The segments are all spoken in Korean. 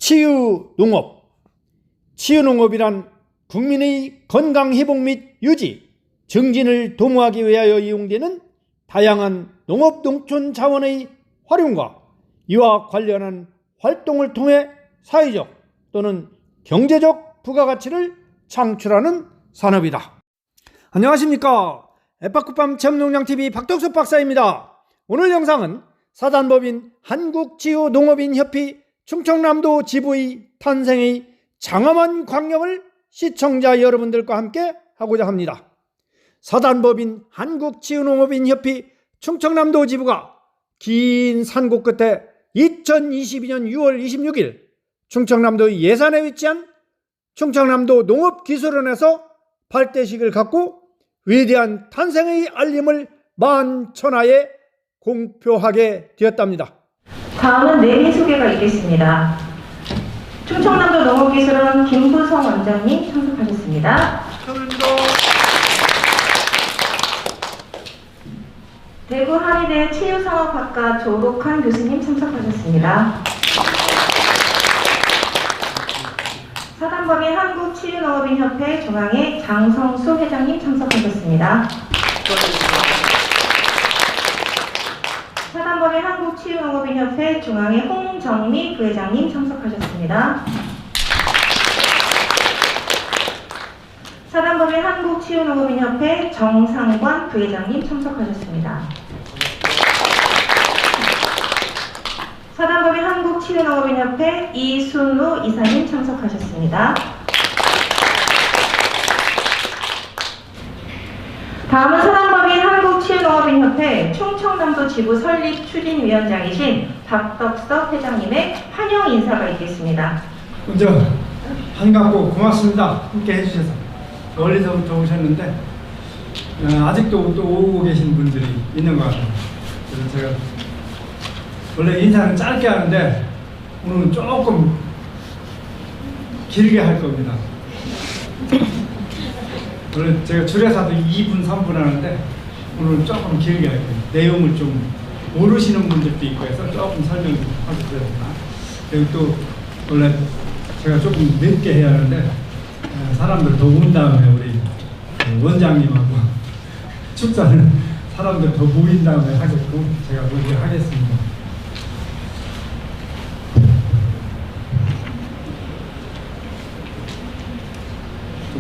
치유농업. 치유농업이란 국민의 건강회복 및 유지, 증진을 도모하기 위하여 이용되는 다양한 농업 농촌 자원의 활용과 이와 관련한 활동을 통해 사회적 또는 경제적 부가가치를 창출하는 산업이다. 안녕하십니까. 에빠쿠팜 체험농장TV 박덕수 박사입니다. 오늘 영상은 사단법인 한국치유농업인협회 충청남도 지부의 탄생의 장엄한 광경을 시청자 여러분들과 함께 하고자 합니다. 사단법인 한국치유농업인협회 충청남도 지부가 긴 산곡 끝에 2022년 6월 26일 충청남도 예산에 위치한 충청남도 농업기술원에서 발대식을 갖고 위대한 탄생의 알림을 만천하에 공표하게 되었답니다. 다음은 내민 소개가 있겠습니다. 충청남도 농업기술원 김부성 원장님 참석하셨습니다. 대구 한의대 치유산업학과 조록한 교수님 참석하셨습니다. 사단법인 한국치유농업인협회 중앙회 장성수 회장님 참석하셨습니다. 사단법인 한국치유농업인협회 중앙회 홍정미 부회장님 참석하셨습니다. 사단법인 한국치유농업인협회 정상관 부회장님 참석하셨습니다. 사단법인 한국치유농업인협회 이순우 이사님 참석하셨습니다. 다음은 사단법인 한국치유농업인협회 충청남도 지부 설립 추진위원장이신 박덕석 회장님의 환영 인사가 있겠습니다. 먼저 반갑고 고맙습니다. 함께 해주셔서 멀리서부터 오셨는데 아직도 또 오고 계신 분들이 있는 것 같아요. 그래서 제가 원래 인사는 짧게 하는데 오늘은 조금 길게 할 겁니다. 원래 제가 줄여서도 2분, 3분 하는데 오늘은 조금 길게 할 거예요. 내용을 좀 모르시는 분들도 있고 해서 조금 설명을 하겠습니다. 그리고 또 원래 제가 조금 늦게 해야 하는데 사람들 더 온 다음에 우리 원장님하고 축사는 사람들 더 모인 다음에 하게끔 제가 먼저 하겠습니다.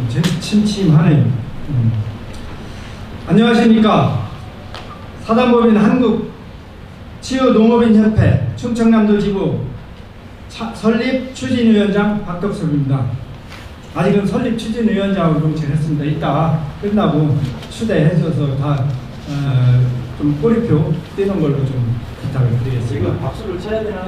좀 침침하네요. 안녕하십니까. 사단법인 한국치유농업인협회 충청남도 지부 설립 추진위원장 박덕섭입니다. 아직은 설립 추진위원장으로 정치했습니다. 이따 끝나고 추대해줘서 다 좀 꼬리표 띄는 걸로 좀 부탁을 드리겠습니다. 지금 박수를 쳐야 되나요?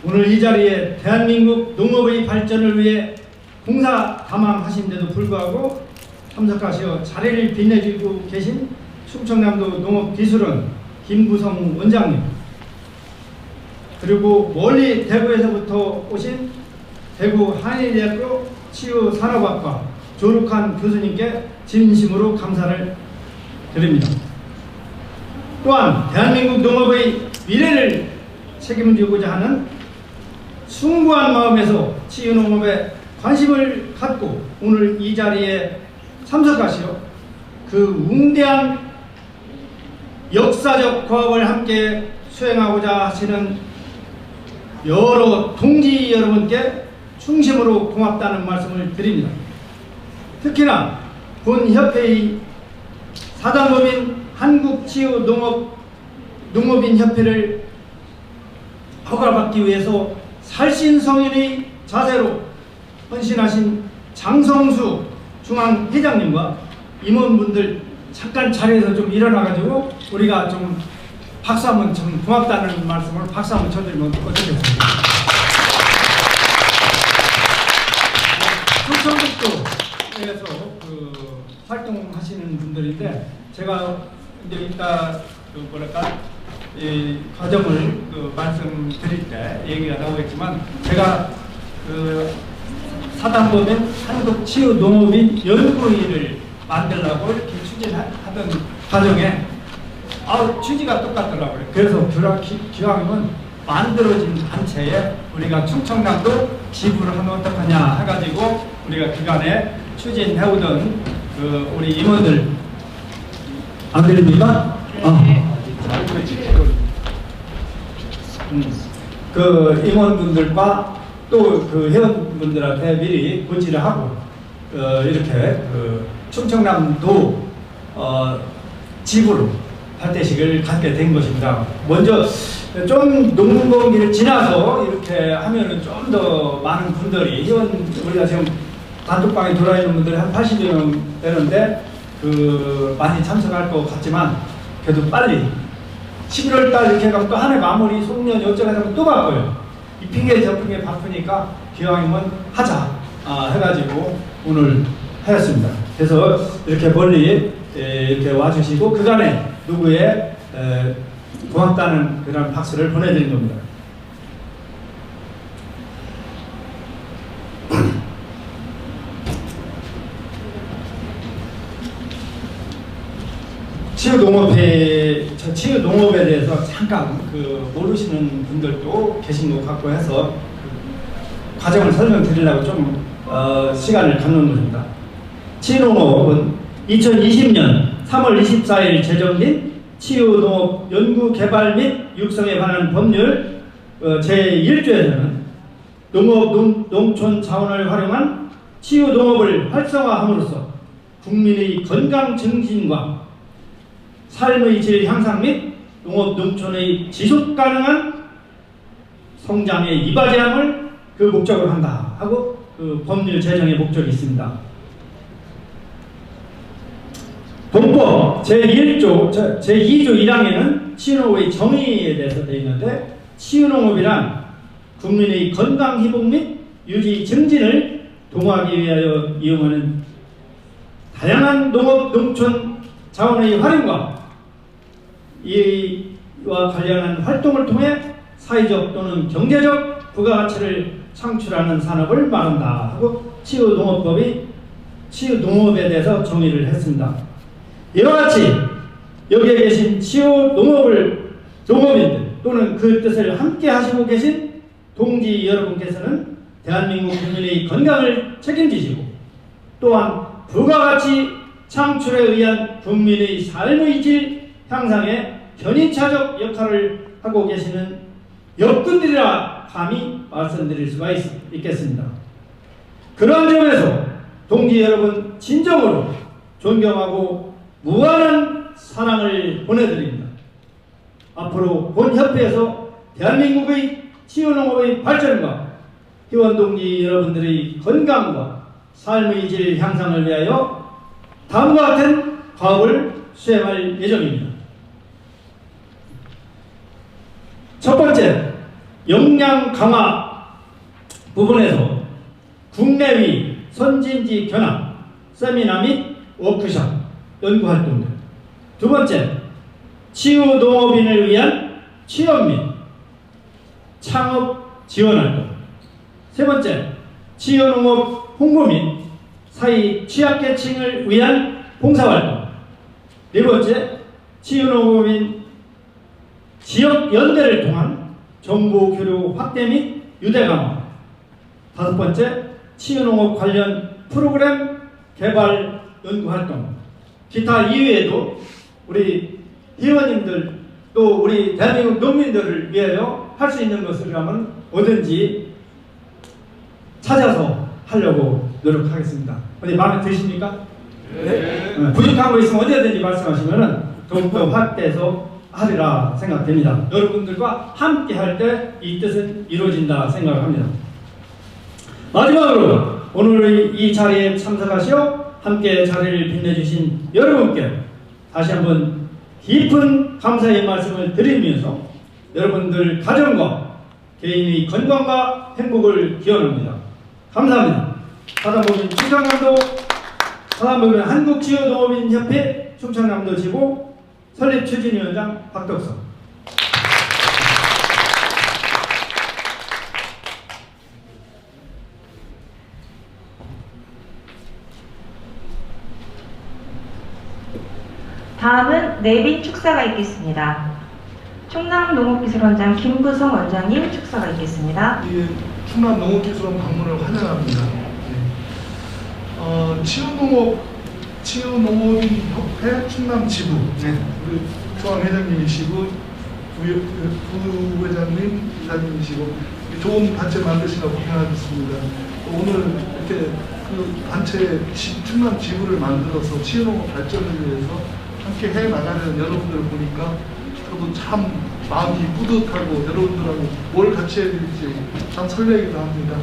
오늘 이 자리에 대한민국 농업의 발전을 위해 공사다망하신데도 불구하고 참석하시어 자리를 빛내주고 계신 충청남도 농업기술원 김부성 원장님, 그리고 멀리 대구에서부터 오신 대구 한의대학교 치유산업학과 조록한 교수님께 진심으로 감사를 드립니다. 또한 대한민국 농업의 미래를 책임지고자 하는 숭고한 마음에서 치유농업에 관심을 갖고 오늘 이 자리에 참석하시어 그 웅대한 역사적 과업을 함께 수행하고자 하시는 여러 동지 여러분께 충심으로 고맙다는 말씀을 드립니다. 특히나 본 협회의 사단법인 한국치유농업인협회를 허가받기 위해서 살신성인의 자세로 헌신하신 장성수 중앙회장님과 임원분들 잠깐 자리에서 좀 일어나가지고 우리가 좀 박수 한번 좀 고맙다는 말씀을 박수 한번 쳐드리면 어떻겠습니까? 충청북도에서 활동하시는 분들인데 제가 이제 이따 이 과정을 말씀드릴 때 얘기가 나오겠지만 제가 사단법인 한국치유농업인 연구위를 만들려고 이렇게 추진하던 과정에 취지가 똑같더라고요. 그래서 기왕이면 만들어진 단체에 우리가 충청남도 지부를 하면 어떡하냐 해가지고 우리가 그간에 추진해오던 우리 임원들 안 들립니까? 그 임원분들과 또 그 회원분들한테 미리 고지를 하고 이렇게 그 충청남도 지부로 발대식을 갖게 된 것입니다. 먼저 좀 농번기를 지나서 이렇게 하면은 좀 더 많은 분들이 우리가 지금 단톡방에 돌아 있는 분들이 한 80여 명 되는데 많이 참석할 것 같지만 그래도 빨리 11월 달 이렇게 가면 또 한 해 마무리 송년 어쩌고 하면 또 바빠요. 이 핑계 저 핑계 바쁘니까 기왕이면 하자 해가지고 오늘 하였습니다. 그래서 이렇게 멀리 이렇게 와주시고 그간에 누구의 고맙다는 그런 박수를 보내드린 겁니다. 치유농업에 대해서 잠깐 모르시는 분들도 계신 것 같고 해서 과정을 설명드리려고 좀 시간을 갖는 것입니다. 치유농업은 2020년 3월 24일 제정된 치유농업 연구개발 및 육성에 관한 법률 제1조에서는 농업, 농촌 자원을 활용한 치유농업을 활성화함으로써 국민의 건강 증진과 삶의 질 향상 및 농업, 농촌의 지속가능한 성장에 이바지함을 목적으로 한다 하고 법률 제정의 목적이 있습니다. 본법 제1조, 제2조 1항에는 치유농업의 정의에 대해서 되어 있는데 치유농업이란 국민의 건강 회복 및 유지 증진을 도모하기 위하여 이용하는 다양한 농업, 농촌 자원의 활용과 이와 관련한 활동을 통해 사회적 또는 경제적 부가가치를 창출하는 산업을 말한다 하고 치유농업법이 치유농업에 대해서 정의를 했습니다. 이와 같이 여기에 계신 치유농업인들 또는 그 뜻을 함께 하시고 계신 동지 여러분께서는 대한민국 국민의 건강을 책임지시고 또한 부가가치 창출에 의한 국민의 삶의 질 향상에 견인차적 역할을 하고 계시는 역군들이라 감히 말씀드릴 수가 있겠습니다. 그러한 점에서 동지 여러분 진정으로 존경하고 무한한 사랑을 보내드립니다. 앞으로 본 협회에서 대한민국의 치유농업의 발전과 회원 동지 여러분들의 건강과 삶의 질 향상을 위하여 다음과 같은 과업을 수행할 예정입니다. 첫 번째, 역량 강화 부분에서 국내외 선진지 견학, 세미나 및 워크숍, 연구활동들. 두 번째, 치유농업인을 위한 취업 및 창업 지원활동. 세 번째, 치유농업 홍보 및 사회 취약계층을 위한 봉사활동. 네 번째, 치유농업인 지역연대를 통한 정보교류 확대 및 유대 강화. 다섯 번째, 치유농업 관련 프로그램 개발 연구활동. 기타 이외에도 우리 회원님들 또 우리 대한민국 농민들을 위하여 할 수 있는 것이라면 뭐든지 찾아서 하려고 노력하겠습니다. 어디 마음에 드십니까? 네. 부족한 거 있으면 언제든지 말씀하시면은 더욱더 확대해서 하리라 생각됩니다. 여러분들과 함께 할 때 이 뜻은 이루어진다 생각합니다. 마지막으로 오늘 이 자리에 참석하시어 함께 자리를 빛내주신 여러분께 다시 한번 깊은 감사의 말씀을 드리면서 여러분들 가정과 개인의 건강과 행복을 기원합니다. 감사합니다. 사단법인 충청남도 사단법인 한국치유농업인협회 충청남도 지부 설립추진위원장 박덕석. 다음은 내빈 축사가 있겠습니다. 충남농업기술원장 김부성 원장님 축사가 있겠습니다. 이 충남 농업기술원 방문을 환영합니다. 치유농업인협회 충남지부 우리 조항 회장님이시고 부회장님, 이사님이시고 좋은 단체 만드시라고 고생하셨습니다. 오늘 이렇게 그 단체 충남지부를 만들어서 치유농업 발전을 위해서 함께 해 나가는 여러분들을 보니까 저도 참 마음이 뿌듯하고 여러분들하고 뭘 같이 해야 될지 참 설레기도 합니다.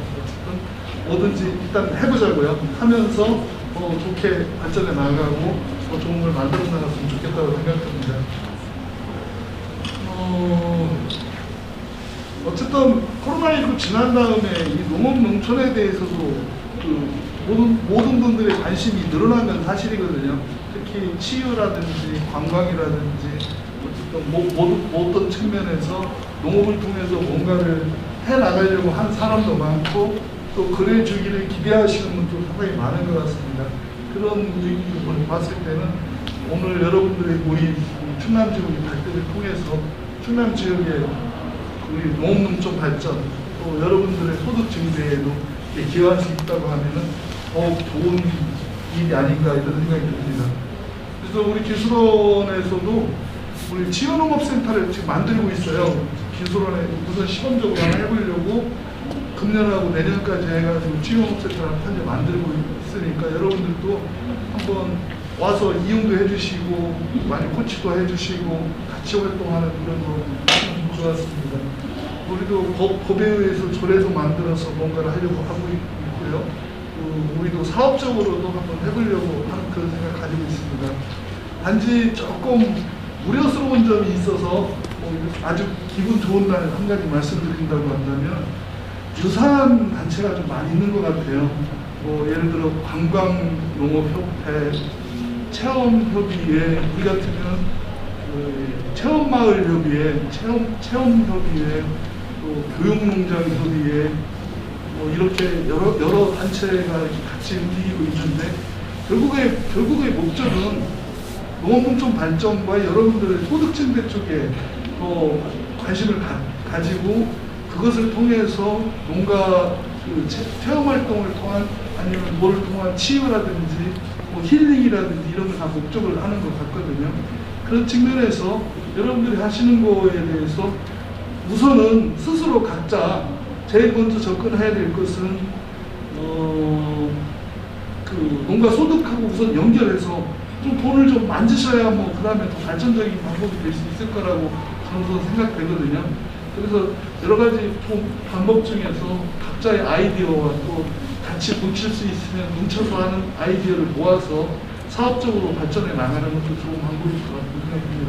뭐든지 일단 해보자고요. 하면서 더 좋게 발전해 나가고 더 좋은 걸 만들어 나갔으면 좋겠다고 생각합니다. 어쨌든 코로나19 지난 다음에 이 농업 농촌에 대해서도 그 모든 분들의 관심이 늘어난 건 사실이거든요. 특히 치유라든지 관광이라든지 어쨌든 모든 측면에서 농업을 통해서 뭔가를 해 나가려고 하는 사람도 많고 또 그래 주기를 기대하시는 분도 상당히 많은 것 같습니다. 그런 의미를 봤을 때는 오늘 여러분들의 모임 충남지역의 발표를 통해서 충남 지역의 우리 농업농촌 발전 또 여러분들의 소득 증대에도 기여할 수 있다고 하면은 더욱 좋은 일이 아닌가 이런 생각이 듭니다. 그래서 우리 기술원에서도 우리 치유농업센터를 지금 만들고 있어요. 기술원에 우선 시범적으로 하나 해보려고 금년하고 내년까지 해가지고 치유농업센터를 현재 만들고 있으니까 여러분들도 한번 와서 이용도 해주시고 많이 코치도 해주시고 같이 활동하는 그런 거 좋았습니다. 우리도 법에 의해서 조례도 만들어서 뭔가를 하려고 하고 있고요. 우리도 사업적으로도 한번 해보려고 하는 그런 생각 가지고 있습니다. 단지 조금 우려스러운 점이 있어서 아주 기분 좋은 날 한 가지 말씀드린다고 한다면 유사한 단체가 좀 많이 있는 것 같아요. 예를 들어 관광농업협회, 체험협의회, 우리 같으면 체험마을협의회, 체험협의회, 또 교육농장협의회 이렇게 여러 단체가 이렇게 같이 움직이고 있는데 결국의 목적은 농업농촌 발전과 여러분들의 소득 증대 쪽에 더 관심을 가지고 그것을 통해서 뭔가 그 체험 활동을 통한 아니면 뭐를 통한 치유라든지 힐링이라든지 이런 걸 다 목적을 하는 것 같거든요. 그런 측면에서 여러분들이 하시는 거에 대해서 우선은 스스로 각자 제일 먼저 접근해야 될 것은 그 뭔가 소득하고 우선 연결해서 좀 돈을 좀 만지셔야 그 다음에 더 발전적인 방법이 될 수 있을 거라고 저는 생각되거든요. 그래서 여러 가지 방법 중에서 각자의 아이디어와 또 같이 뭉칠 수 있으면 뭉쳐서 하는 아이디어를 모아서 사업적으로 발전해 나가는 것도 좋은 방법일 것 같다고 생각합니다.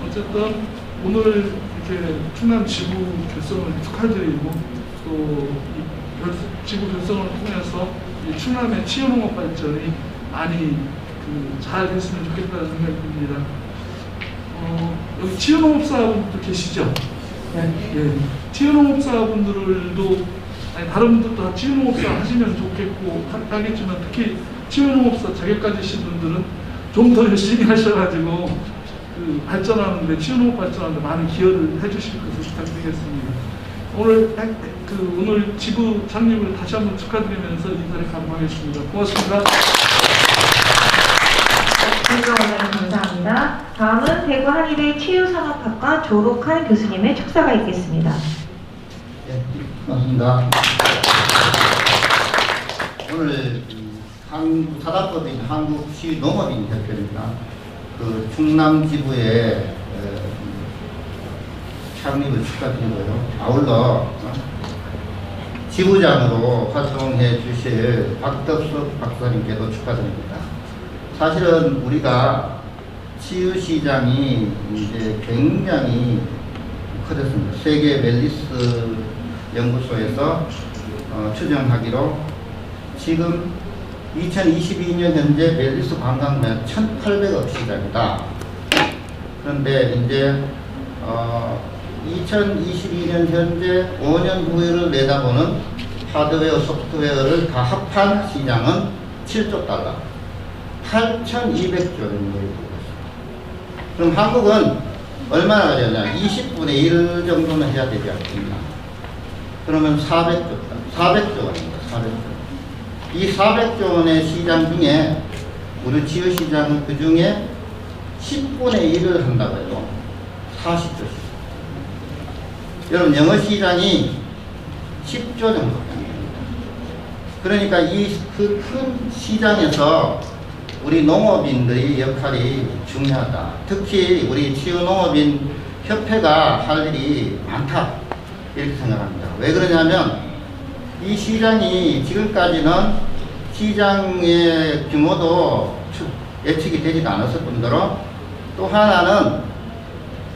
어쨌든 오늘 이렇게 충남 지부 결성을 축하드리고 또 지부 결성을 통해서 이 충남의 치유농업 발전이 많이 잘 됐으면 좋겠다는 생각이 듭니다. 여기 치유농업사분들도 계시죠? 네. 예. 치유농업사분들도 다른 분들도 다 치유농업사 하시면 좋겠고 하겠지만 특히 치유농업사 자격 가지신 분들은 좀 더 열심히 하셔가지고 발전하는데 치유농업 발전하는데 많은 기여를 해주실 것을 부탁드리겠습니다. 오늘 지부 창립을 다시 한번 축하드리면서 인사를 감사하겠습니다. 고맙습니다. 감사합니다. 다음은 대구 한의대 치유산업학과 졸업한 교수님의 축사가 있겠습니다. 네, 고맙습니다. 오늘 사단법인 한국치유농업인협회입니다. 그 충남 지부의 창립을 축하드리고요. 아울러 지부장으로 활동해 주실 박덕석 박사님께도 축하드립니다. 사실은 우리가 치유 시장이 이제 굉장히 커졌습니다. 세계 웰니스 연구소에서 추정하기로 지금 2022년 현재 웰니스 관광면 1,800억 시장이다. 그런데 이제 2022년 현재 5년 후를 내다보는 하드웨어, 소프트웨어를 다 합한 시장은 7조 달러, 8,200조 원을 보고 있습니다. 그럼 한국은 얼마나 가져야 20분의 1 정도는 해야 되지 않겠나. 그러면 400조 원입니다. 400조. 이 400조 원의 시장 중에 우리 치유시장은 그 중에 10분의 1을 한다고 해도 40조씩. 여러분 영어 시장이 10조 정도 됩니다. 그러니까 이 그 큰 시장에서 우리 농업인들의 역할이 중요하다. 특히 우리 치유농업인 협회가 할 일이 많다 이렇게 생각합니다. 왜 그러냐면 이 시장이 지금까지는 시장의 규모도 예측이 되지도 않았을 뿐더러 또 하나는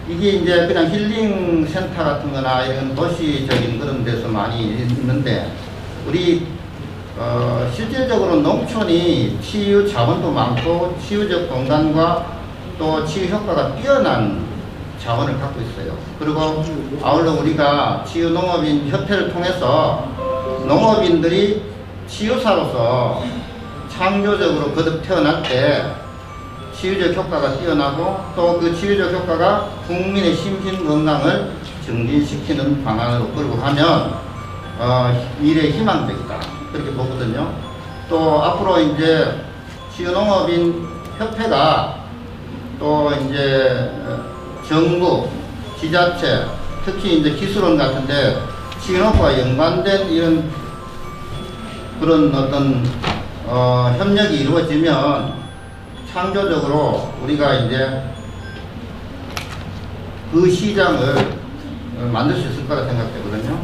이게 이제 그냥 힐링 센터 같은 거나 이런 도시적인 그런 데서 많이 있는데 우리 실질적으로 농촌이 치유 자원도 많고 치유적 공간과 또 치유 효과가 뛰어난 자원을 갖고 있어요. 그리고 아울러 우리가 치유농업인 협회를 통해서 농업인들이 치유사로서 창조적으로 거듭 태어날 때 치유적 효과가 뛰어나고 또 그 치유적 효과가 국민의 심신 건강을 증진시키는 방안으로 끌고 가면 미래 희망적이다 그렇게 보거든요. 또 앞으로 이제 치유농업인 협회가 또 이제 정부, 지자체, 특히 이제 기술원 같은데 치유농업과 연관된 이런 그런 어떤 협력이 이루어지면 창조적으로 우리가 이제 그 시장을 만들 수 있을 거라 생각되거든요.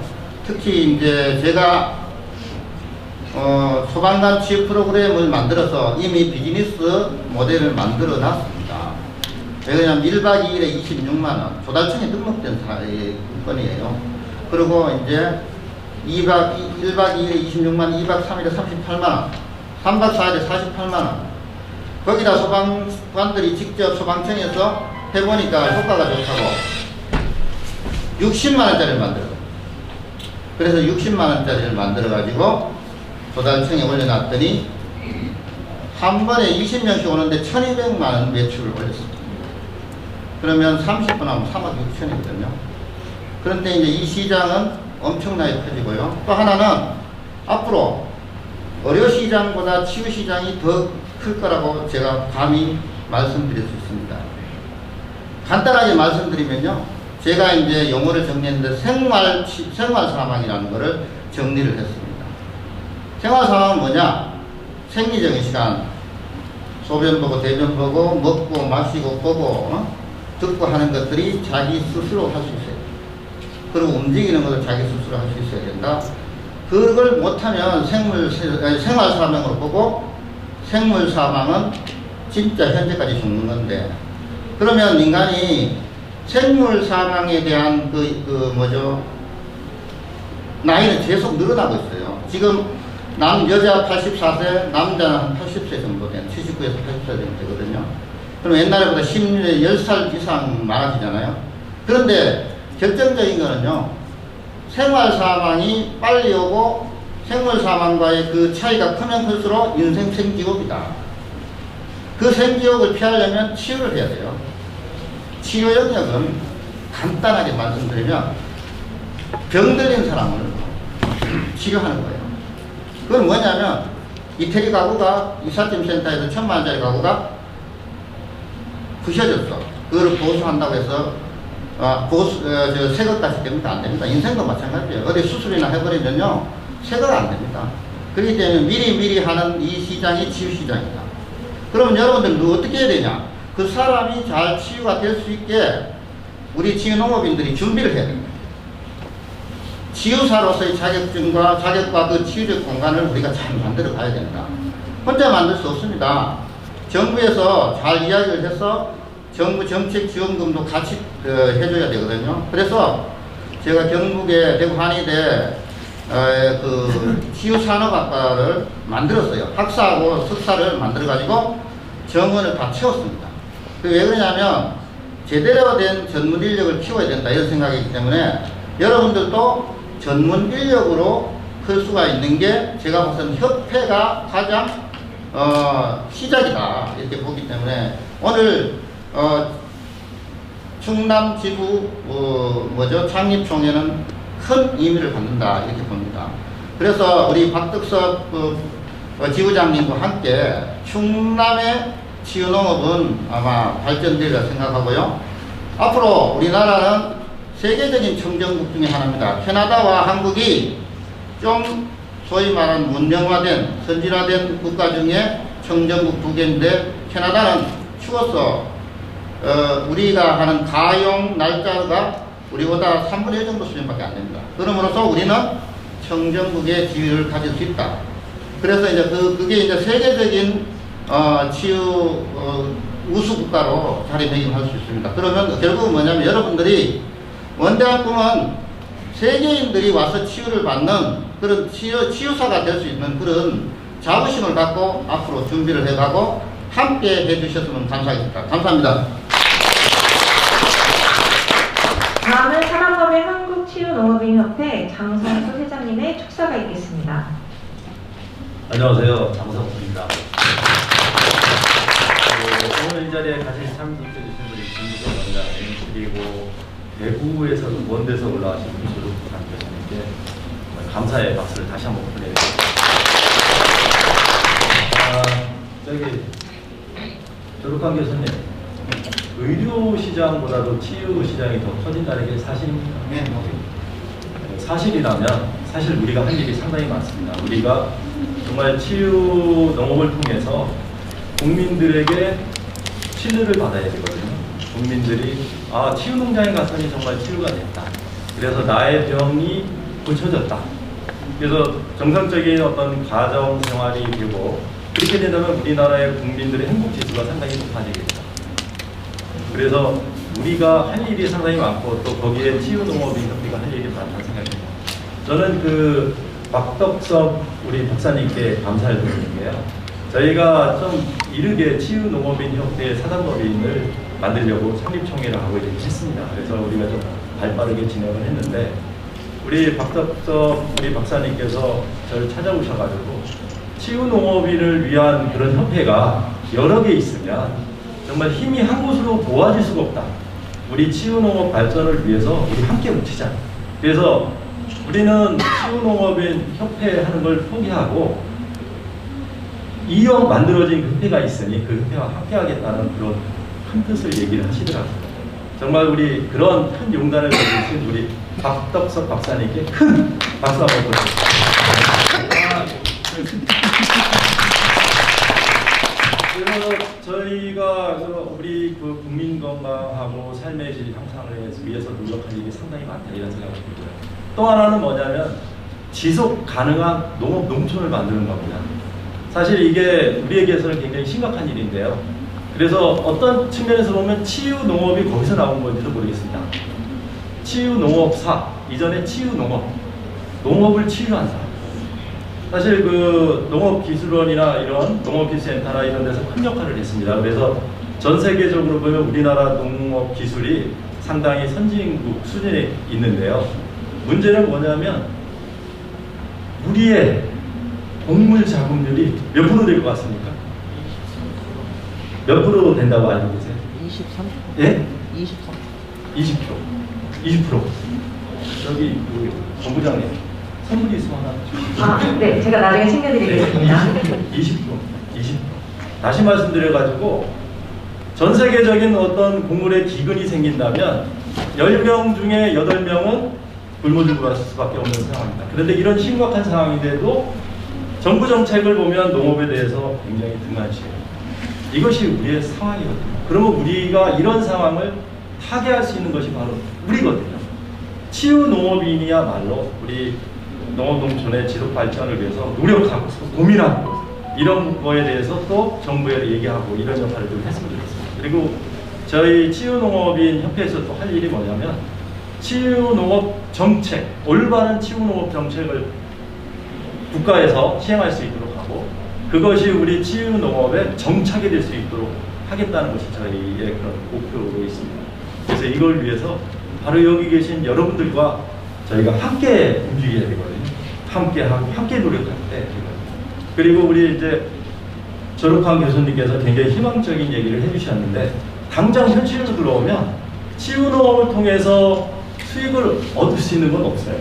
특히 이제 제가 소방관 치유 프로그램을 만들어서 이미 비즈니스 모델을 만들어 놨습니다. 왜냐하면 1박 2일에 26만원, 조달청에 등록된 건이에요. 그리고 이제 1박 2일에 26만원, 2박 3일에 38만원, 3박 4일에 48만원. 거기다 소방관들이 직접 소방청에서 해보니까 효과가 좋다고 60만원짜리를 만들어요. 그래서 60만원짜리를 만들어가지고 조달청에 올려놨더니 한 번에 20명씩 오는데 1200만원 매출을 올렸습니다. 그러면 30분 하면 3억 6천이거든요. 그런데 이제 이 시장은 엄청나게 커지고요. 또 하나는 앞으로 의료시장보다 치유시장이 더 클 거라고 제가 감히 말씀드릴 수 있습니다. 간단하게 말씀드리면요. 제가 이제 용어를 정리했는데 생활 사망이라는 것을 정리를 했습니다. 생활 사망은 뭐냐? 생리적인 시간, 소변 보고 대변 보고 먹고 마시고 보고 듣고 하는 것들이 자기 스스로 할 수 있어요. 그리고 움직이는 것을 자기 스스로 할 수 있어야 된다. 그걸 못하면 생활 사망으로 보고 생물 사망은 진짜 현재까지 죽는 건데 그러면 인간이 생물 사망에 대한 나이는 계속 늘어나고 있어요. 지금 여자 84세, 남자는 80세 정도 된 79에서 80세 정도 되거든요. 그럼 옛날보다 10살 이상 많아지잖아요. 그런데 결정적인 거는요. 생활 사망이 빨리 오고 생물 사망과의 그 차이가 크면 클수록 인생 생지옥이다. 그 생지옥을 피하려면 치유를 해야 돼요. 치유 영역은 간단하게 말씀드리면 병들린 사람을 치료하는 거예요. 그건 뭐냐면 이태리 가구가 이삿짐 센터에서 1000만원짜리 가구가 부셔졌어. 그걸 보수한다고 해서 새것까지 됩니까? 안 됩니다. 인생도 마찬가지예요. 어디 수술이나 해버리면요 새거가 안 됩니다. 그렇기 때문에 미리 하는 이 시장이 치유시장이다. 그러면 여러분들 어떻게 해야 되냐? 그 사람이 잘 치유가 될 수 있게 우리 치유농업인들이 준비를 해야 됩니다. 치유사로서의 자격과 그 치유적 공간을 우리가 잘 만들어 가야 된다. 혼자 만들 수 없습니다. 정부에서 잘 이야기를 해서 정부 정책 지원금도 같이 해줘야 되거든요. 그래서 제가 경북의 대구 한의대 치유산업학과를 만들었어요. 학사하고 석사를 만들어가지고 정원을 다 채웠습니다. 왜 그러냐면 제대로 된 전문 인력을 키워야 된다 이런 생각이기 때문에 여러분들도 전문 인력으로 클 수가 있는 게 제가 보선 협회가 가장 시작이다 이렇게 보기 때문에 오늘 충남 지구 창립총회는 큰 의미를 갖는다 이렇게 봅니다. 그래서 우리 박덕섭 지구장님과 함께 충남의 치유농업은 아마 발전되리라 생각하고요. 앞으로 우리나라는 세계적인 청정국 중에 하나입니다. 캐나다와 한국이 좀 소위 말하는 문명화된 선진화된 국가 중에 청정국 두 개인데, 캐나다는 추워서 우리가 하는 가용 날짜가 우리보다 3분의 1 정도 수준밖에 안 됩니다. 그러므로써 우리는 청정국의 지위를 가질 수 있다. 그래서 이제 그게 이제 세계적인 치유 우수 국가로 자리매김할 수 있습니다. 그러면 결국은 뭐냐면, 여러분들이 원대학교는 세계인들이 와서 치유를 받는 그런 치유사가 될 수 있는 그런 자부심을 갖고 앞으로 준비를 해가고 함께 해주셨으면 감사하겠습니다. 감사합니다. 다음은 산업법인 한국치유농업인협회 장성수 회장님의 축사가 있겠습니다. 안녕하세요. 장성수입니다. 오늘 이 자리에 같이 참석해주신 우리 김부겸 원장님, 그리고 대구에서도 먼 데서 올라가신 조록한 교수님께 감사의 박수를 다시 한번 보내드립니다. 조록한 교수님, 의료 시장보다도 치유 시장이 더 커진다는 게 사실입니까? 네. 사실이라면 사실 우리가 할 일이 상당히 많습니다. 우리가 정말 치유 농업을 통해서 국민들에게 신뢰를 받아야 되거든요. 국민들이 치유 농장에 갔더니 정말 치유가 됐다. 그래서 나의 병이 고쳐졌다. 그래서 정상적인 어떤 가정 생활이 되고, 그렇게 된다면 우리나라의 국민들의 행복 지수가 상당히 높아지겠죠. 그래서 우리가 할 일이 상당히 많고, 또 거기에 치유농업인협회가 할 일이 많다는 생각입니다. 저는 박덕섭 우리 박사님께 감사를 드리는 게요, 저희가 좀 이르게 치유농업인협회 사단법인을 만들려고 창립총회를 하고 이렇게 했습니다. 그래서 우리가 좀 발빠르게 진행을 했는데, 우리 박덕섭 우리 박사님께서 저를 찾아오셔가지고 치유농업인을 위한 그런 협회가 여러 개 있으면 정말 힘이 한 곳으로 모아질 수가 없다. 우리 치유농업 발전을 위해서 우리 함께 뭉치자. 그래서 우리는 치유농업인 협회 하는 걸 포기하고 이왕 만들어진 그 협회가 있으니 그 협회와 함께 하겠다는 그런 큰 뜻을 얘기를 하시더라고요. 정말 우리 그런 큰 용단을 해주신 우리 박덕섭 박사님께 큰 박수 한번 보내드립니다. 그래서 저희가 우리 국민 건강하고 삶의 질 향상을 위해서 노력할 일이 상당히 많다 이런 생각을 들고요. 또 하나는 뭐냐면 지속 가능한 농업 농촌을 만드는 겁니다. 사실 이게 우리에게서는 굉장히 심각한 일인데요. 그래서 어떤 측면에서 보면 치유 농업이 거기서 나온 건지도 모르겠습니다. 치유 농업사, 이전에 치유 농업, 농업을 치유한다. 사실 농업기술원이나 이런 농업기술센터나 이런 데서 큰 역할을 했습니다. 그래서 전 세계적으로 보면 우리나라 농업기술이 상당히 선진국 수준에 있는데요. 문제는 뭐냐면 우리의 곡물 자급률이 몇 프로 될 것 같습니까? 몇 프로 된다고 알고 계세요? 23%. 예? 23%. 20%. 여기 본부장님 선물이 있어 하나. 네, 제가 나중에 챙겨드리겠습니다. 20%. 다시 말씀드려가지고 전 세계적인 어떤 곡물에 기근이 생긴다면 10명 중에 8명은 굶어 죽을 수밖에 없는 상황입니다. 그런데 이런 심각한 상황인데도 정부 정책을 보면 농업에 대해서 굉장히 등한시해요. 이것이 우리의 상황이거든요. 그러면 우리가 이런 상황을 타개할 수 있는 것이 바로 우리거든요. 치유 농업인이야말로 우리 농업농촌의 지속 발전을 위해서 노력하고 고민하고 이런 거에 대해서 또 정부에 얘기하고 이런 역할을 좀 했으면 좋겠습니다. 그리고 저희 치유농업인 협회에서 또 할 일이 뭐냐면 치유농업 정책, 올바른 치유농업 정책을 국가에서 시행할 수 있도록 하고 그것이 우리 치유농업의 정착이 될 수 있도록 하겠다는 것이 저희의 그런 목표로 있습니다. 그래서 이걸 위해서 바로 여기 계신 여러분들과 저희가 함께 움직여야 되거든요. 함께 하고 함께 노력할 때. 그리고 우리 이제 졸업한 교수님께서 굉장히 희망적인 얘기를 해주셨는데 당장 현실로 들어오면 치유농업을 통해서 수익을 얻을 수 있는 건 없어요.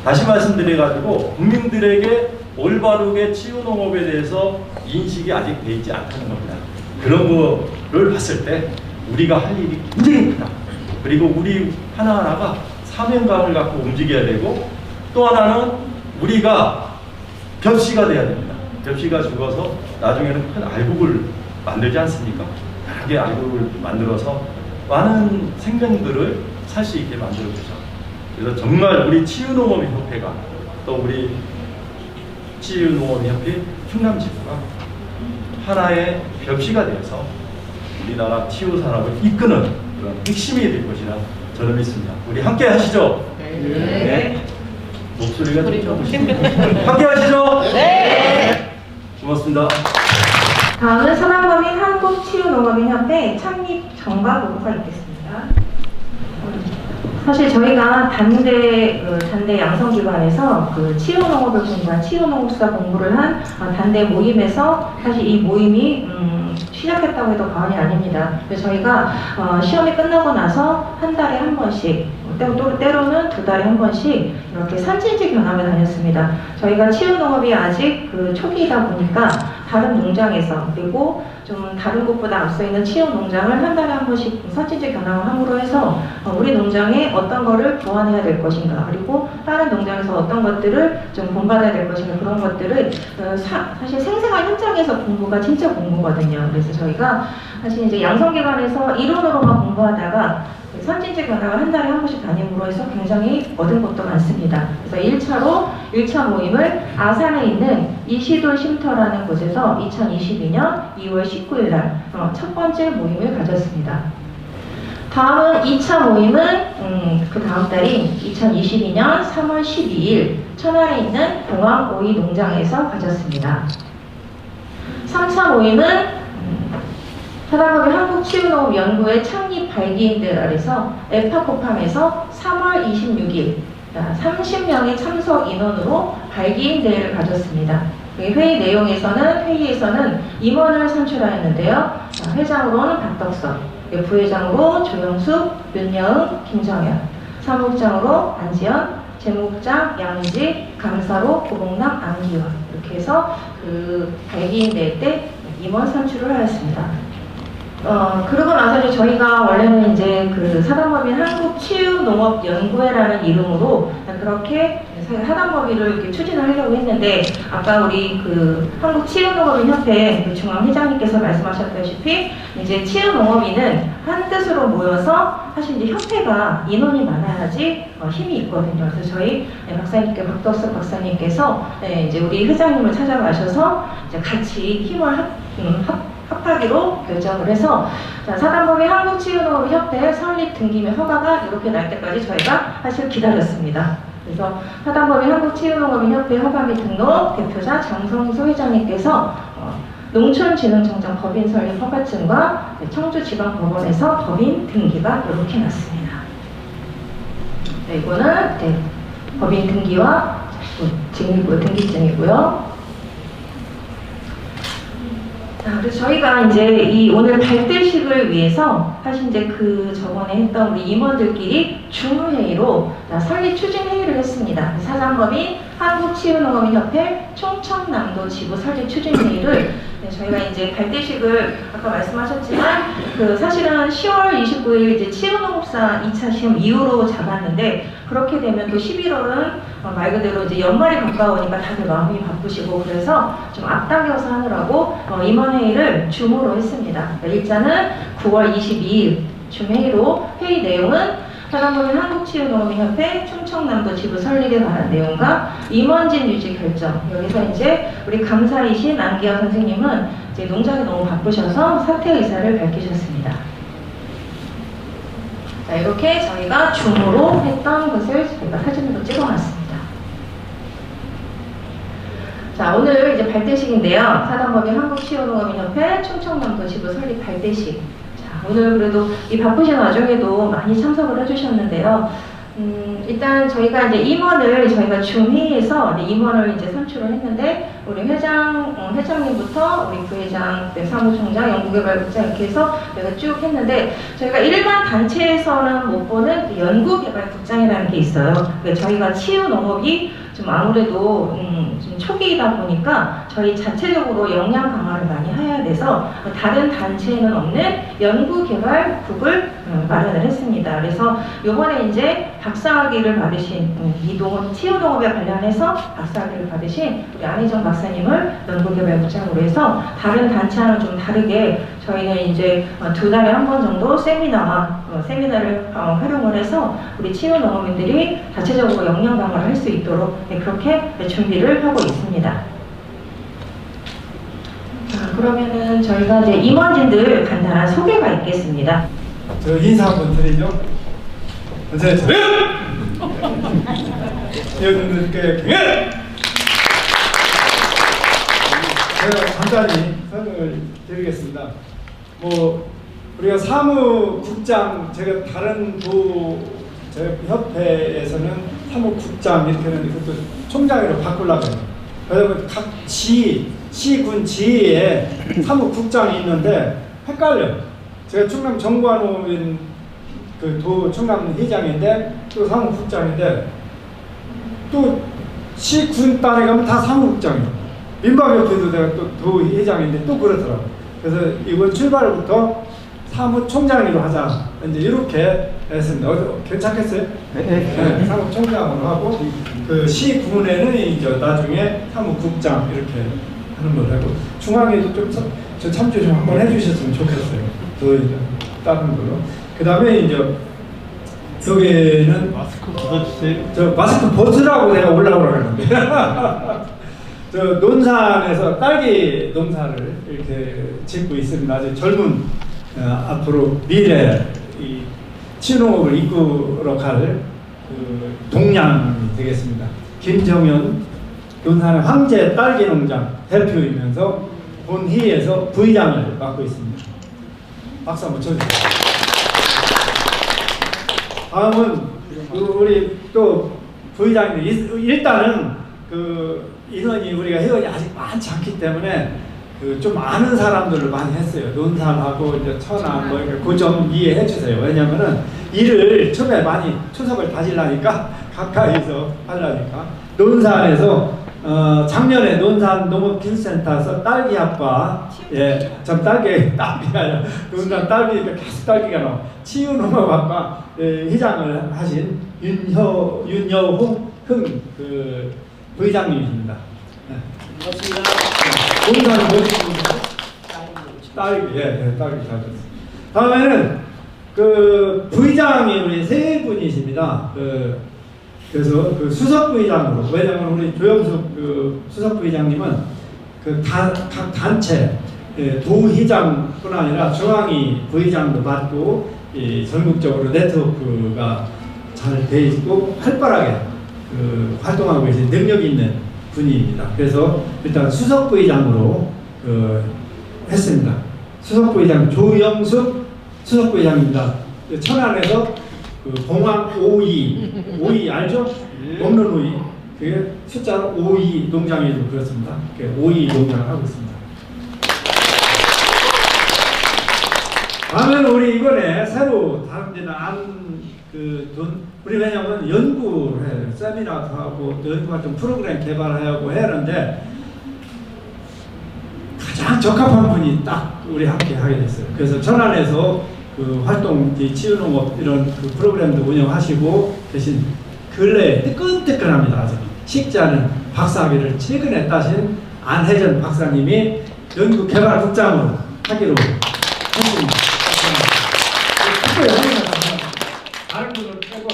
다시 말씀드려가지고 국민들에게 올바르게 치유농업에 대해서 인식이 아직 돼 있지 않다는 겁니다. 그런 거를 봤을 때 우리가 할 일이 굉장히 크다. 그리고 우리 하나하나가 사명감을 갖고 움직여야 되고, 또 하나는 우리가 벽시가 돼야 됩니다. 벽시가 죽어서 나중에는 큰 알곡을 만들지 않습니까? 여러 개 알곡을 만들어서 많은 생명들을 살 수 있게 만들어주죠. 그래서 정말 우리 치유농업협회가, 또 우리 치유농업협회 충남지부가 하나의 벽시가 되어서 우리나라 치유산업을 이끄는 그런 핵심이 될 것이라 저는 믿습니다. 우리 함께 하시죠? 네. 목소리가 좀 적으시네요. 함께 하시죠? 네. 고맙습니다. 다음은 사단법인 한국치유농업인협회 창립 정과 보고가 있겠습니다. 사실 저희가 단대 양성기관에서 그 치유농업을 공부한 치유농업사 공부를 한 단대 모임에서 사실 이 모임이 시작했다고 해도 과언이 아닙니다. 그래서 저희가 시험이 끝나고 나서 한 달에 한 번씩, 때로는 두 달에 한 번씩 이렇게 산진지 견학을 다녔습니다. 저희가 치유농업이 아직 그 초기이다 보니까 다른 농장에서, 그리고 좀 다른 곳보다 앞서 있는 치유농장을 한 달에 한 번씩 산진지 견학을 함으로 해서 우리 농장에 어떤 거를 보완해야 될 것인가, 그리고 다른 농장에서 어떤 것들을 좀 본받아야 될 것인가, 그런 것들을 사실 생생한 현장에서 공부가 진짜 공부거든요. 그래서 저희가 사실 이제 양성기관에서 이론으로만 공부하다가 선진지 견학을 한 달에 한 번씩 다님으로 해서 굉장히 얻은 것도 많습니다. 그래서 1차 모임을 아산에 있는 이시돌 쉼터라는 곳에서 2022년 2월 19일 날 첫 번째 모임을 가졌습니다. 다음은 2차 모임은 그 다음 달인 2022년 3월 12일 천안에 있는 공항 오이 농장에서 가졌습니다. 3차 모임은 사단법인 한국치유농업연구회 창립 발기인들 아래서 에파코팜에서 3월 26일 30명의 참석 인원으로 발기인 대회를 가졌습니다. 회의에서는 임원을 선출하였는데요. 회장으로는 박덕선, 부회장으로 조영숙, 윤여응, 김정현, 사무국장으로 안지연, 재무국장 양은지, 감사로 고봉남, 안기원, 이렇게 해서 그 발기인 대회 때 임원 선출을 하였습니다. 그러고 나서 이제 저희가 원래는 이제 그 사단법인 한국치유농업연구회라는 이름으로 그렇게 사단법인을 이렇게 추진을 하려고 했는데, 아까 우리 그 한국치유농업인협회 그 중앙회장님께서 말씀하셨다시피 이제 치유농업인은 한 뜻으로 모여서 사실 이제 협회가 인원이 많아야지 힘이 있거든요. 그래서 저희 박덕석 박사님께서 이제 우리 회장님을 찾아가셔서 이제 같이 힘을 합하기로 결정을 해서 사단법인 한국치유농업협회 설립 등기 및 허가가 이렇게 날 때까지 저희가 사실 기다렸습니다. 그래서 사단법인 한국치유농업인협회 허가 및 등록 대표자 장성수 회장님께서 농촌진흥청장 법인 설립 허가증과 청주지방법원에서 법인 등기가 이렇게 났습니다. 네, 이거는 법인 등기와 등기증이고요. 그래서 저희가 이제 오늘 발대식을 위해서 사실 이제 그 저번에 했던 우리 임원들끼리 중회의로 설립 추진 회의를 했습니다. 사단법인 한국치유농업인협회 충청남도 지부 설립 추진 회의를 저희가 이제 발대식을 아까 말씀하셨지만 그 사실은 10월 29일 이제 치유농업사 2차 시험 이후로 잡았는데, 그렇게 되면 또 11월은 말 그대로 이제 연말이 가까우니까 다들 마음이 바쁘시고, 그래서 좀 앞당겨서 하느라고 임원회의를 줌으로 했습니다. 일자는 9월 22일 줌회의로, 회의 내용은 사단법인 한국치유농업인협회 충청남도 지부 설립에 관한 내용과 임원진 유지 결정. 여기서 이제 우리 감사이신 안기현 선생님은 이제 농장이 너무 바쁘셔서 사퇴 의사를 밝히셨습니다. 자, 이렇게 저희가 줌으로 했던 것을 저희가 사진으로 찍어놨습니다. 자, 오늘 이제 발대식인데요. 사단법인 한국치유농업인협회 충청남도 지부 설립 발대식. 자, 오늘 그래도 이 바쁘신 와중에도 많이 참석을 해주셨는데요. 일단 저희가 이제 임원을 저희가 중회의에서 임원을 이제 선출을 했는데 우리 회장님부터 우리 부회장, 사무총장, 연구개발국장 이렇게 해서 저희가 쭉 했는데 저희가 일반 단체에서는 못 보는 연구개발국장이라는 게 있어요. 저희가 치유농업이 좀 아무래도 좀 초기이다 보니까 저희 자체적으로 역량 강화를 많이 해야 돼서 다른 단체에는 없는 연구개발국을 마련을 했습니다. 그래서 이번에 이제 박사학위를 받으신 이동훈 치유농업에 관련해서 박사학위를 받으신 우리 안희정 박사님을 연구개발국장으로 해서 다른 단체와는 좀 다르게 저희는 이제 2달에 한 번 정도 세미나를 활용을 해서 우리 치유농업인들이 자체적으로 역량 강화를 할 수 있도록 그렇게 준비를 하고 있습니다. 그러면은 저희가 이제 임원진들 간단한 소개가 있겠습니다. 저 인사 한번 드리죠. 전체 차렷! 회원님들께 경례! 제가 간단히 설명을 드리겠습니다. 우리가 사무국장, 제가 다른 협회에서는 사무국장 이렇게 하는데 그것도 총장으로 바꾸려고 해요. 그래서 각 시군 지에 사무국장이 있는데 헷갈려요. 제가 충남 정관호인 도 충남 회장인데 또 사무국장인데 또 시군 단에 가면 다 사무국장이에요. 민박협회도 내가 또 도 회장인데 또 그렇더라고요. 그래서 이번 출발부터 사무총장으로 하자. 이제 이렇게 했습니다. 괜찮겠어요? 네. 사무총장으로 하고 그 시군에는 이제 나중에 사무국장 이렇게 하는 걸로 하고 중앙에도 좀 저 참조 좀 한번 해주셨으면 좋겠어요. 또 다른 걸로. 그 다음에 이제 여기는 마스크 벗어주세요. 저 마스크 벗으라고 내가 올라오라고 했는데 저 논산에서 딸기 농사를 이렇게 짓고 있습니다. 아주 젊은 앞으로 미래 이 치유농업을 이끌어갈 동량이 되겠습니다. 김정현 논산의 황제 딸기 농장 대표이면서 본회의에서 부의장을 맡고 있습니다. 박수 한번 쳐주세요. 다음은 우리 또 부의장님 일단은 인원이 우리가 회원이 아직 많지 않기 때문에 좀 아는 사람들을 많이 했어요. 논산하고 이제 천안 그 점 이해해 주세요. 왜냐면은 일을 처음에 많이 초석을 다지려니까 가까이서 하려니까 논산에서 작년에 논산 농업기술센터에서 딸기학과 전 딸기가 아니라 논산 딸기니까 계속 딸기가 나와 치유농업학과 회장을 하신 윤여홍 부의장님이십니다. 반갑습니다. 논산 딸기 딸기 잘 됐습니다. 다음에는 부의장이 우리 세 분이십니다. 그래서 수석 부의장으로, 왜냐하면 우리 조영숙 수석 부의장님은 각 단체 도의장뿐 아니라 중앙위 부의장도 맡고 전국적으로 네트워크가 잘 돼 있고 활발하게 활동하고 계신 능력 있는 분입니다. 그래서 일단 수석 부의장으로 했습니다. 수석 부의장 조영숙 수석 부의장입니다. 천안에서 공항 5위 알죠? 먹는 오이. 그게 숫자로 5위 농장에도 그렇습니다. 5위 농장을 하고 있습니다. 다음에는 우리 이번에 새로 다른 데는 우리 왜냐면 연구를 해요. 세미나도 하고 연구활동 프로그램 개발하고 해야 하는데 가장 적합한 분이 딱 우리 함께 하게 됐어요. 그래서 천안에서 활동, 치유농업 이런 프로그램도 운영하시고 계신 근래에 뜨끈뜨끈합니다. 아주 식지 않은 박사학위를 최근에 따신 안혜전 박사님이 연구개발국장으로 하기로 했습니다. 다른 분을 빼고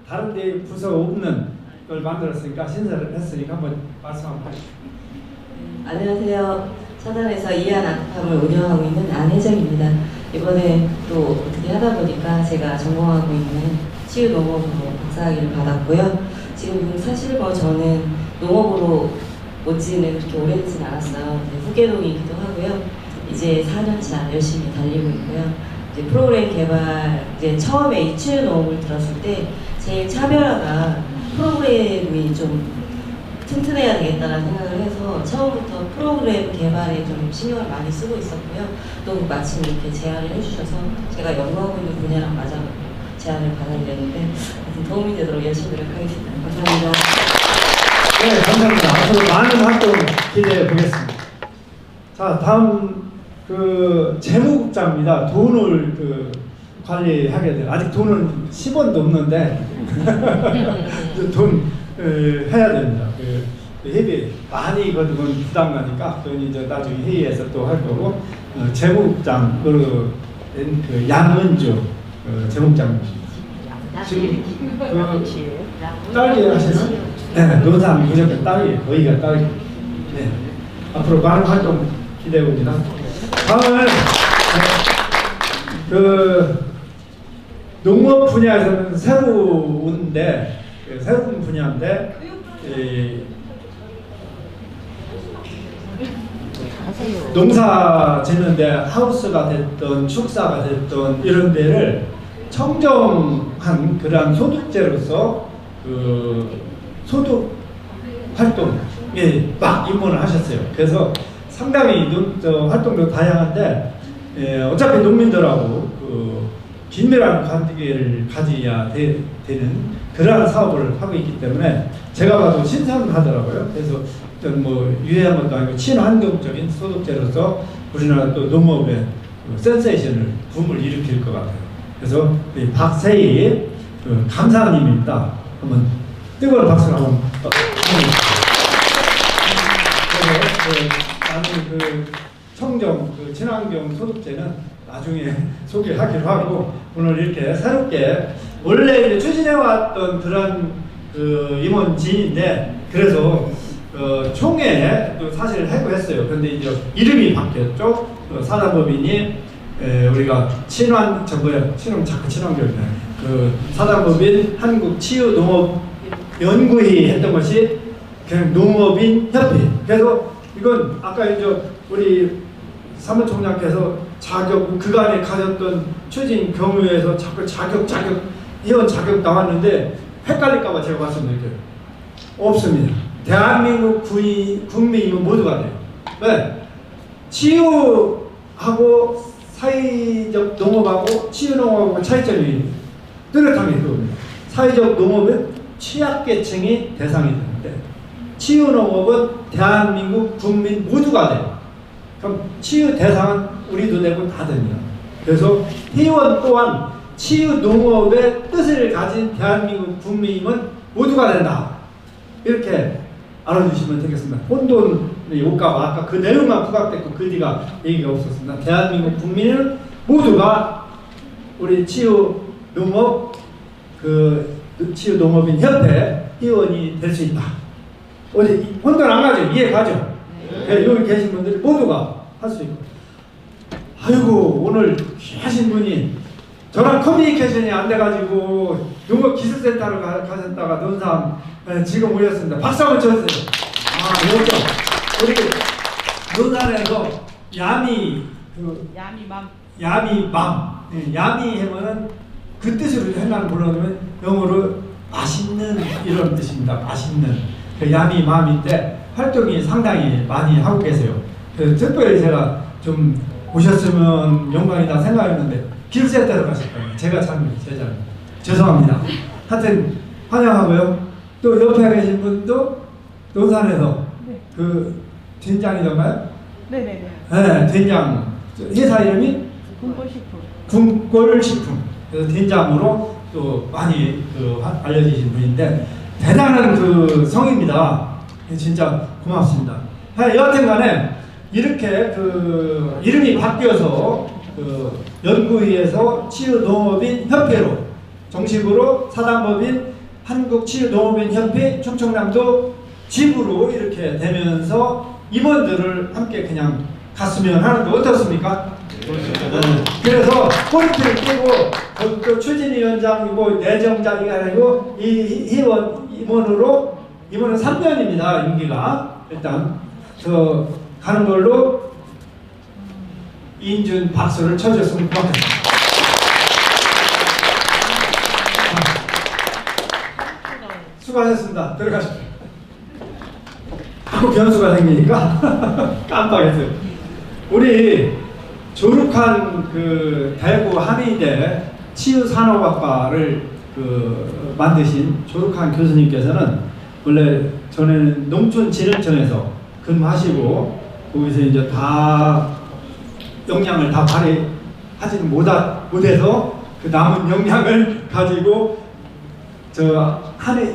다른 데 부서 없는 걸 만들었으니까 신설을 했으니까 한번 말씀 한번 하시죠. 안녕하세요. 천안에서 이한 아트팜을 운영하고 있는 안혜정입니다. 이번에 또 어떻게 하다 보니까 제가 전공하고 있는 치유농업으로 박사학위를 받았고요. 지금 사실 저는 농업으로 오지는 그렇게 오래되진 않았어요. 후계동이기도 하고요. 이제 4년차 열심히 달리고 있고요. 이제 프로그램 개발, 처음에 이 치유농업을 들었을 때 제일 차별화가 프로그램이 좀 튼튼해야 되겠다는 생각을 해서 처음부터 프로그램 개발에 좀 신경을 많이 쓰고 있었고요. 또 마침 이렇게 제안을 해주셔서 제가 연구하고 있는 분야랑 맞아서 제안을 받아야 되는데 하여튼 도움이 되도록 열심히 노력하겠습니다. 감사합니다. 네, 감사합니다. 앞으로 많은 활동 기대해 보겠습니다. 자, 다음 그 재무국장입니다. 돈을 관리하게 돼요. 아직 돈은 10원도 없는데 돈 해야 됩니다. 회비 많이 거두면 부담 가니까 그건 이제 나중에 회의에서 또 할 거고 재무국장 그 양은주 재무국장입니다. 지금 딸기 하시는? 네, 노산 무조건 딸기, 거기가 딸기. 네, 앞으로 많은 활동 기대해 봅니다. 다음은 그 농업 분야에서는 새로운 분야인데 농사 짓는데 하우스가 됐던 축사가 됐던 이런 데를 청정한 그러한 소득제로서 그 소득 활동에 막 입문을 하셨어요. 그래서 상당히 활동도 다양한데 어차피 농민들하고 그 긴밀한 관계를 가져야 되는 그러한 사업을 하고 있기 때문에 제가 봐도 신선하더라고요. 그래서 뭐 유해한 것도 아니고 친환경적인 소득제로서 우리나라 또 농업의 센세이션을 붐을 일으킬 것 같아요. 그래서 박세희 감사님입니다. 한번 뜨거운 박수를 한번. 나는 그 청정 친환경 소득제는 나중에 소개하기로 하고 오늘 이렇게 새롭게 원래 이제 추진해왔던 그런 임원진인데 그래서 총회 또 사실 해고했어요. 그런데 이제 이름이 바뀌었죠. 사단법인이 우리가 자꾸 친환경이네. 그 사단법인 한국치유농업연구회 했던 것이 그냥 농업인협회. 그래서 이건 아까 이제 우리 사무총장께서 그간에 가졌던 추진 경우에서 자꾸 회원 자격 나왔는데 헷갈릴까봐 제가 말씀드릴게요. 없습니다. 대한민국 국민이면 모두가 돼요. 왜? 치유하고 사회적 농업하고 치유농업하고 차이점이 뚜렷하게 그겁니다. 사회적 농업은 취약계층이 대상이 되는데 치유농업은 대한민국 국민 모두가 돼요. 그럼 치유 대상은 우리도 되고 다 됩니다. 그래서 회원 또한 치유농업의 뜻을 가진 대한민국 국민이면 모두가 된다. 이렇게 알아주시면 되겠습니다. 혼돈의 효과가 아까 그 내용만 부각됐고 그 뒤가 얘기가 없었습니다. 대한민국 국민은 모두가 우리 치유농업 치유농업인 협회 회원이 될 수 있다. 어디 혼돈 안 가죠? 이해 가죠? 네. 여기 계신 분들이 모두가 할 수 있고. 아이고 오늘 귀하신 분이 저랑 커뮤니케이션이 안 돼가지고 농업기술센터로 가셨다가 논산 지금 오셨습니다. 박수 한번 쳐주세요. 여기죠. 우리 논산에서 야미맘 야미 하면은 그 뜻으로 생각을 불러놓으면 영어로 맛있는 이런 뜻입니다. 맛있는 그 야미맘인데 활동이 상당히 많이 하고 계세요. 그래서 특별히 제가 좀 오셨으면 영광이다 생각했는데 기술센터로 가셨거든요. 제가 잘못 죄송합니다. 하여튼 환영하고요. 또 옆에 계신 분도 논산에서 그 된장이던가요? 네네네. 네, 된장. 회사 이름이 군골식품. 그래서 된장으로 또 많이 알려지신 분인데 대단한 그 성입니다. 진짜 고맙습니다. 여하튼간에 이렇게 이름이 바뀌어서 연구위에서 치유농업인 협회로 정식으로 사단법인 한국치유농업인협회 충청남도 지부로 이렇게 되면서 임원들을 함께 그냥 갔으면 하는데 어떻습니까? 그래서 포인트를 끼고 그 추진위원장이고 내정장이 아니고 이 임원은 3년입니다. 임기가 일단 가는 걸로 이인준 박수를 쳐줬으면 고맙겠습니다. 수고하셨습니다. 들어가십시오. 자꾸 변수가 생기니까 깜빡했어요. 우리 졸업한 그 대구 한의대 치유산업학과를 만드신 졸업한 교수님께서는 원래 전에는 농촌진흥청에서 근무하시고 거기서 이제 다 역량을 다 발휘하지는 못해서 그 남은 역량을 가지고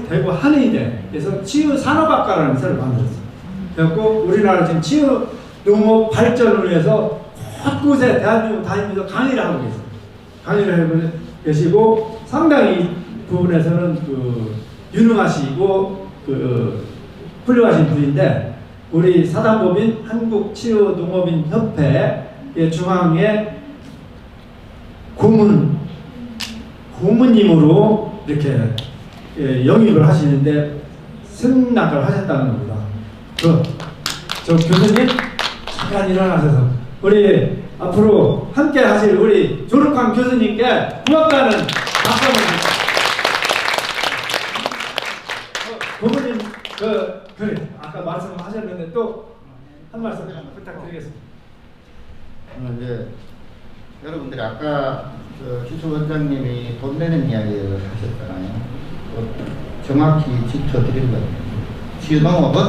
대구 한의대에서 치유산업학과라는 것을 만들었어요. 그래갖고 우리나라 지금 치유 농업 발전을 위해서 곳곳에 대한민국 다니면서 강의를 하고 계세요. 강의를 하고 계시고 상당히 이 부분에서는 유능하시고 훌륭하신 분인데 우리 사단법인 한국치유농업인협회 중앙회 고문님으로 이렇게 영입을 하시는데 승낙을 하셨다는 겁니다. 저 교수님 잠깐 일어나셔서 우리 앞으로 함께 하실 우리 졸업한 교수님께 고맙다는 박수 한번 주세요. 고모님 그래 아까 말씀하셨는데 또 한 말씀 부탁드리겠습니다. 이제 여러분들이 아까 기수 원장님이 돈 내는 이야기를 하셨잖아요. 정확히 짚어드릴 거예요. 치유농업은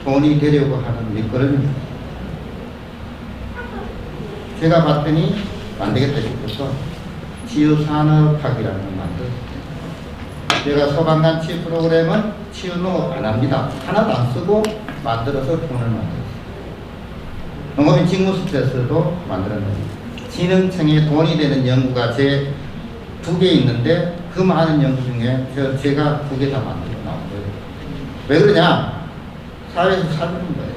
돈이 되려고 하는 밑거름입니다. 제가 봤더니 안 되겠다 싶어서 치유산업학이라는 걸 만들었어요. 제가 소방관 치유 프로그램은 치유농업 안 합니다. 하나도 안 쓰고 만들어서 돈을 만들었어요. 농업인 직무 스트레스도 만들었는데 진흥청에 돈이 되는 연구가 제 2개 있는데 그 많은 연구 중에 제가 2개 다 만들어 나온 거예요. 왜 그러냐? 사회에서 살리는 거예요.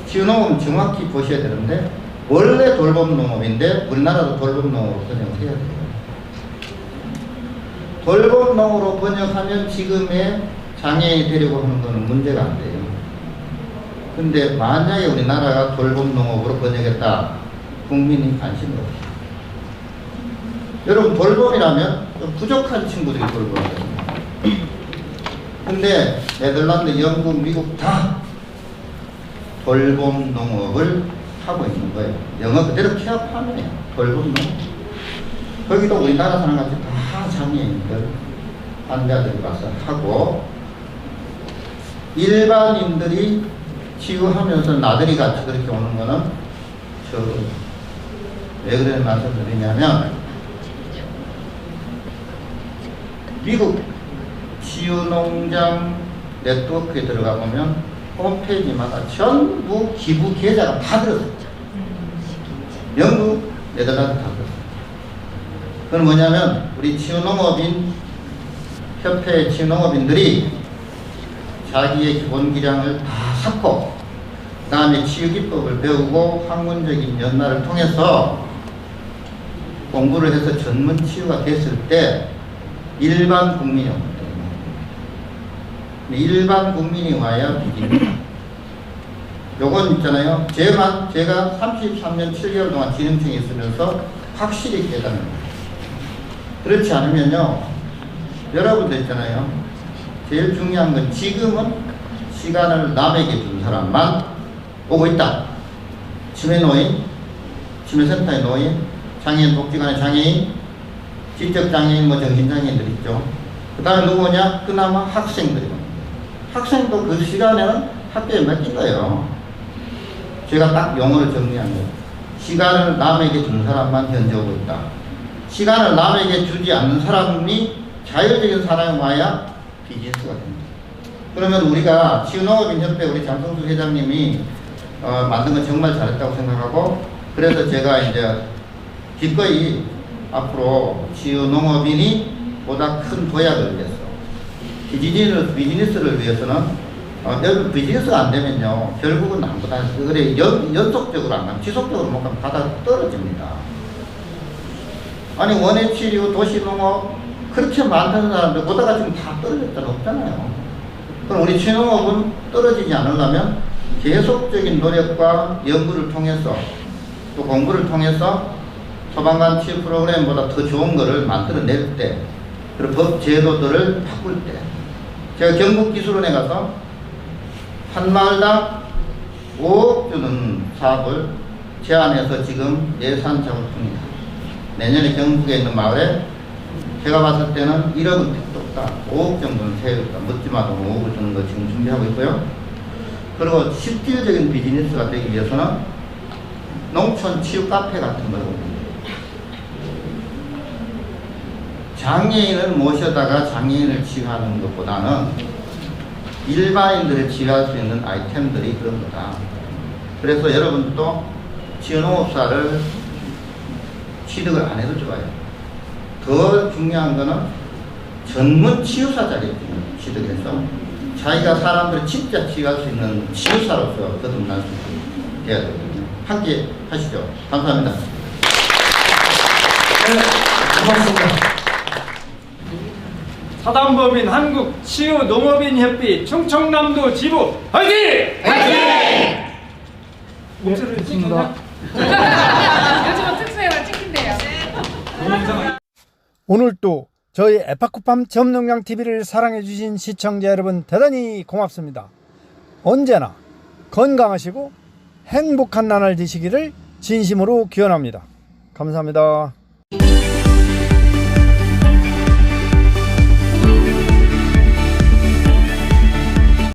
치유농업은 정확히 보셔야 되는데 원래 돌봄농업인데 우리나라도 돌봄농업으로 번역을 해야 돼요. 돌봄농업으로 번역하면 지금의 장애인이 되려고 하는 것은 문제가 안 돼요. 근데 만약에 우리나라가 돌봄농업으로 번역했다, 국민이 관심이 없어요. 여러분 돌봄이라면 좀 부족한 친구들이 돌봄이거든요. 근데 네덜란드, 영국, 미국 다 돌봄농업을 하고 있는 거예요. 영어 그대로 취업하면 돌봄농업. 거기도 우리나라 사람같이 다 장애인들, 환자들이 와서 하고 일반인들이 치유하면서 나들이 같이 그렇게 오는 거는 왜 그런 말씀을 드리냐면 미국 치유농장 네트워크에 들어가 보면 홈페이지마다 전부 기부 계좌가 다 들었어요. 영국, 네덜란드 다 들었어요. 그건 뭐냐면 우리 치유농업인 협회 치유농업인들이 자기의 기본 기량을 다 쌓고 그 다음에 치유기법을 배우고 학문적인 연마를 통해서 공부를 해서 전문 치유가 됐을 때 일반 국민이 오거든요. 일반 국민이 와야 비깁니다. 요건 있잖아요. 제가 33년 7개월 동안 진흥청에 있으면서 확실히 깨닫는 거예요. 그렇지 않으면요, 여러분들 있잖아요. 제일 중요한 건 지금은 시간을 남에게 준 사람만 오고 있다. 치매노인, 치매센터의 노인, 장애인 복지관의 장애인, 지적장애인, 정신장애인들 있죠. 그 다음에 누구냐? 그나마 학생들이고. 학생도 그 시간에는 학교에 맡긴 거예요. 제가 딱 용어를 정리한 거예요. 시간을 남에게 준 사람만 현재 오고 있다. 시간을 남에게 주지 않는 사람이 자율적인 사람이 와야 비즈니스가 됩니다. 그러면 우리가 치유농업인협회 우리 장성수 회장님이 만든 건 정말 잘했다고 생각하고, 그래서 제가 이제 기꺼이 앞으로 치유농업인이 보다 큰 도약을 위해서 비즈니스를 위해서는 비즈니스가 안 되면요 결국은 아무것도 안 해요. 그래 연속적으로 안 가면 지속적으로 못 가면 바다 떨어집니다. 아니 원예치료, 도시농업 그렇게 많다는 사람들 보다가 지금 다 떨어졌잖아. 없잖아요. 그럼 우리 치유농업은 떨어지지 않으려면 계속적인 노력과 연구를 통해서 또 공부를 통해서 소방관 치유 프로그램보다 더 좋은 거를 만들어낼 때 그리고 법 제도들을 바꿀 때 제가 경북기술원에 가서 한 마을당 5억 주는 사업을 제안해서 지금 예산 작업을 합니다. 내년에 경북에 있는 마을에 제가 봤을 때는 1억은 택도 없다. 5억 정도는 세우겠다. 묻지마도 5억을 주는 거 지금 준비하고 있고요. 그리고 실질적인 비즈니스가 되기 위해서는 농촌 치유 카페 같은 걸 장애인을 모셔다가 장애인을 치유하는 것보다는 일반인들을 치유할 수 있는 아이템들이 그런 거다. 그래서 여러분도 치유농업사를 취득을 안 해도 좋아요. 더 중요한 거는 전문 치유사 자리에 취득해서 자기가 사람들을 진짜 치유할 수 있는 치유사로서 거듭날 수 있게 돼야 되거든요. 함께 하시죠. 감사합니다. 네, 고맙습니다. 사단법인 한국치유농업인협회 충청남도 지부 화이팅! 네, 고맙습니다. 요즘은 특수행을 찍힌대요. 오늘 또 저희 에파쿠팜 점농장TV를 사랑해주신 시청자 여러분 대단히 고맙습니다. 언제나 건강하시고 행복한 나날 되시기를 진심으로 기원합니다. 감사합니다.